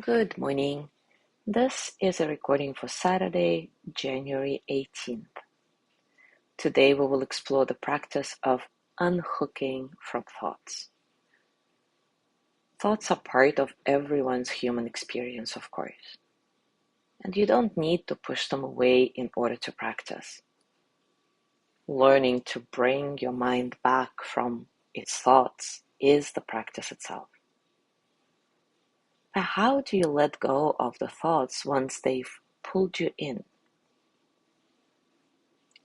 Good morning. This is a recording for Saturday, January 18th. Today we will explore the practice of unhooking from thoughts. Thoughts are part of everyone's human experience, of course, and you don't need to push them away in order to practice. Learning to bring your mind back from its thoughts is the practice itself. But how do you let go of the thoughts once they've pulled you in?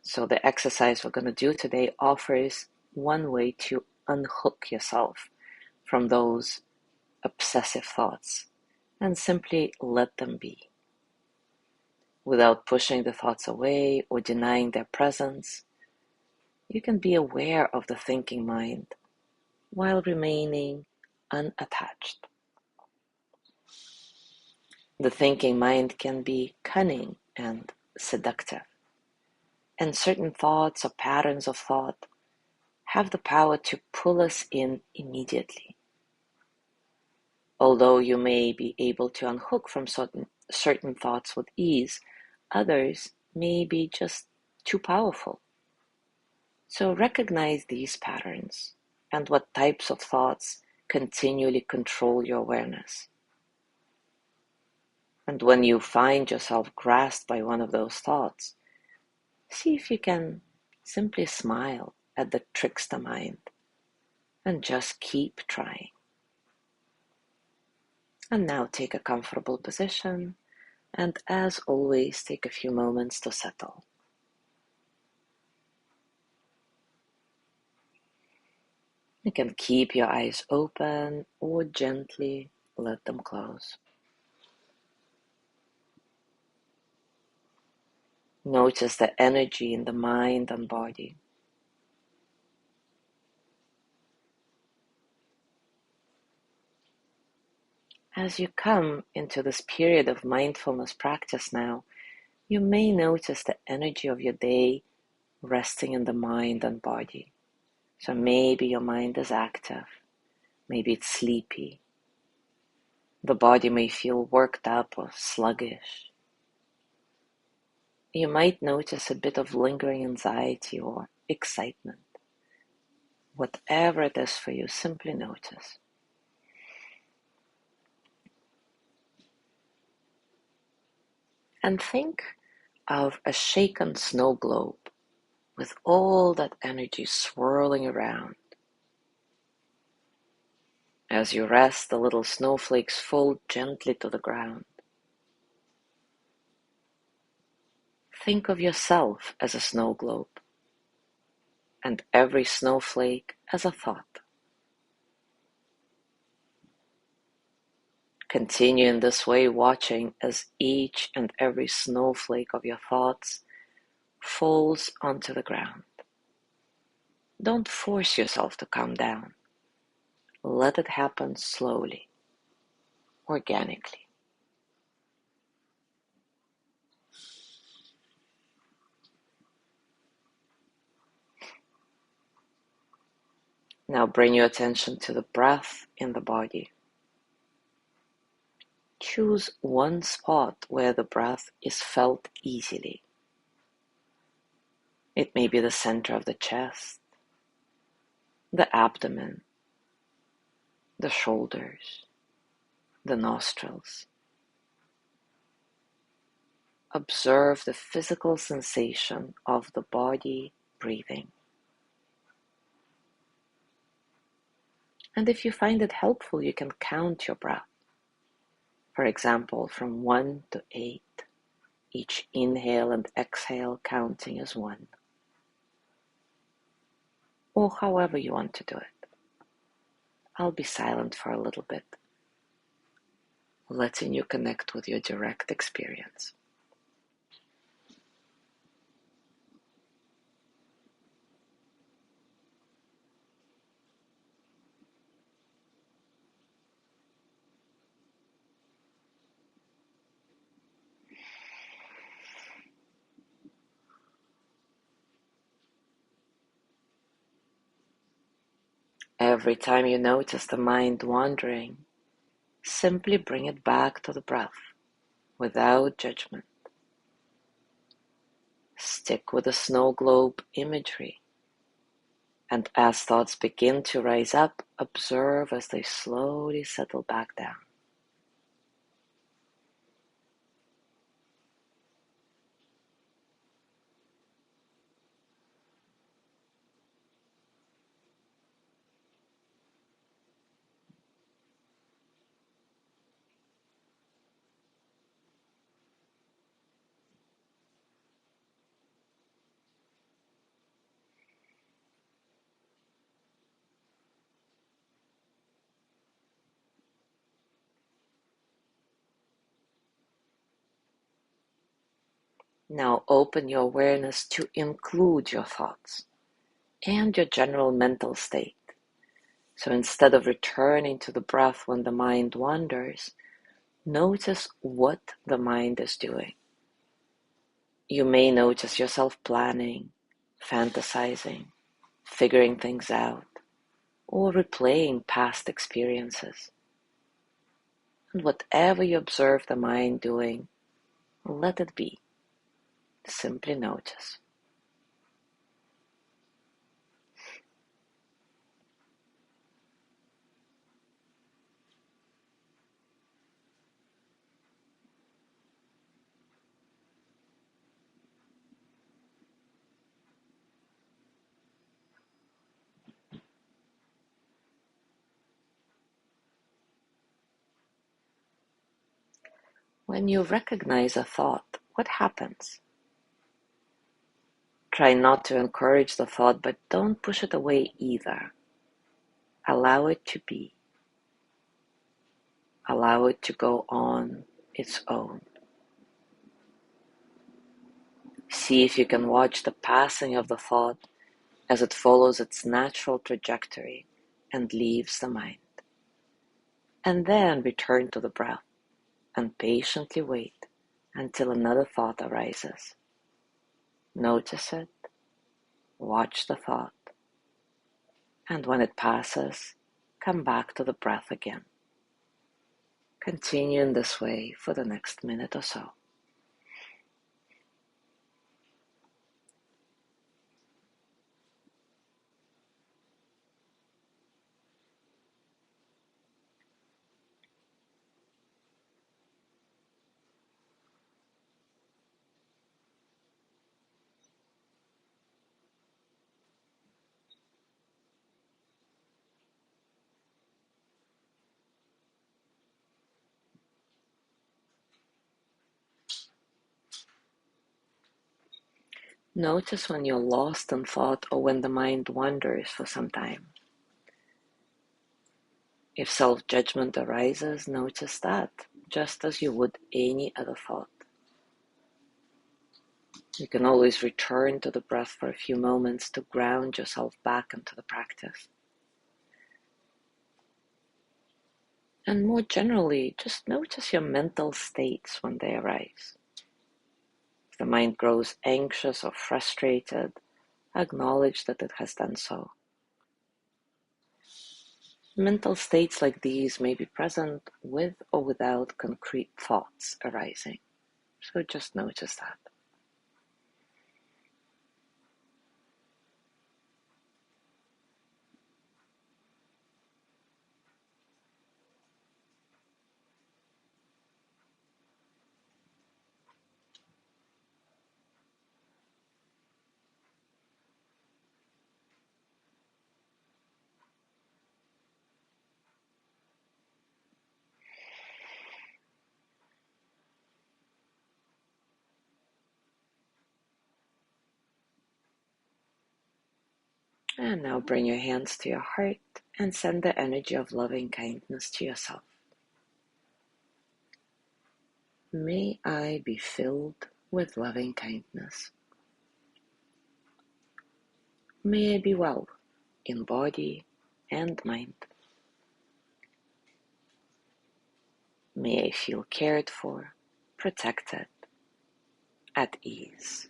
So the exercise we're going to do today offers one way to unhook yourself from those obsessive thoughts and simply let them be. Without pushing the thoughts away or denying their presence, you can be aware of the thinking mind while remaining unattached. The thinking mind can be cunning and seductive, and certain thoughts or patterns of thought have the power to pull us in immediately. Although you may be able to unhook from certain thoughts with ease, others may be just too powerful. So recognize these patterns and what types of thoughts continually control your awareness. And when you find yourself grasped by one of those thoughts, see if you can simply smile at the trickster mind and just keep trying. And now take a comfortable position, and as always, take a few moments to settle. You can keep your eyes open or gently let them close. Notice the energy in the mind and body. As you come into this period of mindfulness practice now, you may notice the energy of your day resting in the mind and body. So maybe your mind is active, maybe it's sleepy. The body may feel worked up or sluggish. You might notice a bit of lingering anxiety or excitement. Whatever it is for you, simply notice. And think of a shaken snow globe with all that energy swirling around. As you rest, the little snowflakes fall gently to the ground. Think of yourself as a snow globe, and every snowflake as a thought. Continue in this way, watching as each and every snowflake of your thoughts falls onto the ground. Don't force yourself to calm down. Let it happen slowly, organically. Now bring your attention to the breath in the body. Choose one spot where the breath is felt easily. It may be the center of the chest, the abdomen, the shoulders, the nostrils. Observe the physical sensation of the body breathing. And if you find it helpful, you can count your breath. For example, from 1 to 8, each inhale and exhale counting as 1. Or however you want to do it. I'll be silent for a little bit, letting you connect with your direct experience. Every time you notice the mind wandering, Simply bring it back to the breath without judgment. Stick with the snow globe imagery, and as thoughts begin to rise up, observe as they slowly settle back down. Now open your awareness to include your thoughts and your general mental state. So instead of returning to the breath when the mind wanders, notice what the mind is doing. You may notice yourself planning, fantasizing, figuring things out, or replaying past experiences. And whatever you observe the mind doing, let it be. Simply notice. When you recognize a thought, what happens? Try not to encourage the thought, but don't push it away either. Allow it to be. Allow it to go on its own. See if you can watch the passing of the thought as it follows its natural trajectory and leaves the mind. And then return to the breath and patiently wait until another thought arises. Notice it, watch the thought, and when it passes, come back to the breath again. Continue in this way for the next minute or so. Notice when you're lost in thought or when the mind wanders for some time. If self-judgment arises, notice that, just as you would any other thought. You can always return to the breath for a few moments to ground yourself back into the practice. And more generally, just notice your mental states when they arise. If the mind grows anxious or frustrated, acknowledge that it has done so. Mental states like these may be present with or without concrete thoughts arising. So just notice that. And now bring your hands to your heart and send the energy of loving kindness to yourself. May I be filled with loving kindness. May I be well in body and mind. May I feel cared for, protected, at ease.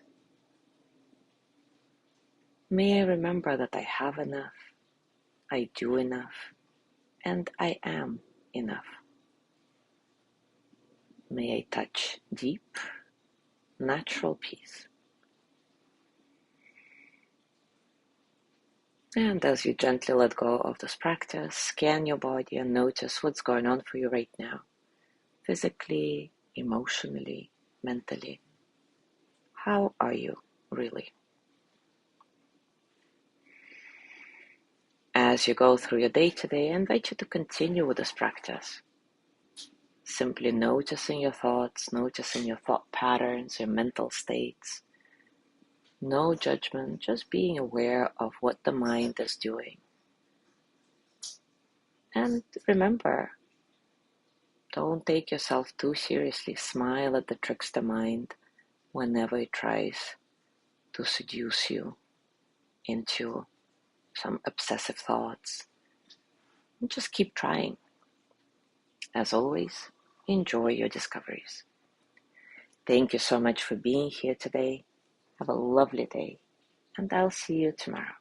May I remember that I have enough, I do enough, and I am enough. May I touch deep, natural peace. And as you gently let go of this practice, scan your body and notice what's going on for you right now, physically, emotionally, mentally. How are you really? As you go through your day today, I invite you to continue with this practice. Simply noticing your thoughts, noticing your thought patterns, your mental states. No judgment, just being aware of what the mind is doing. And remember, don't take yourself too seriously. Smile at the trickster mind whenever it tries to seduce you into some obsessive thoughts. And just keep trying. As always, enjoy your discoveries. Thank you so much for being here today. Have a lovely day, and I'll see you tomorrow.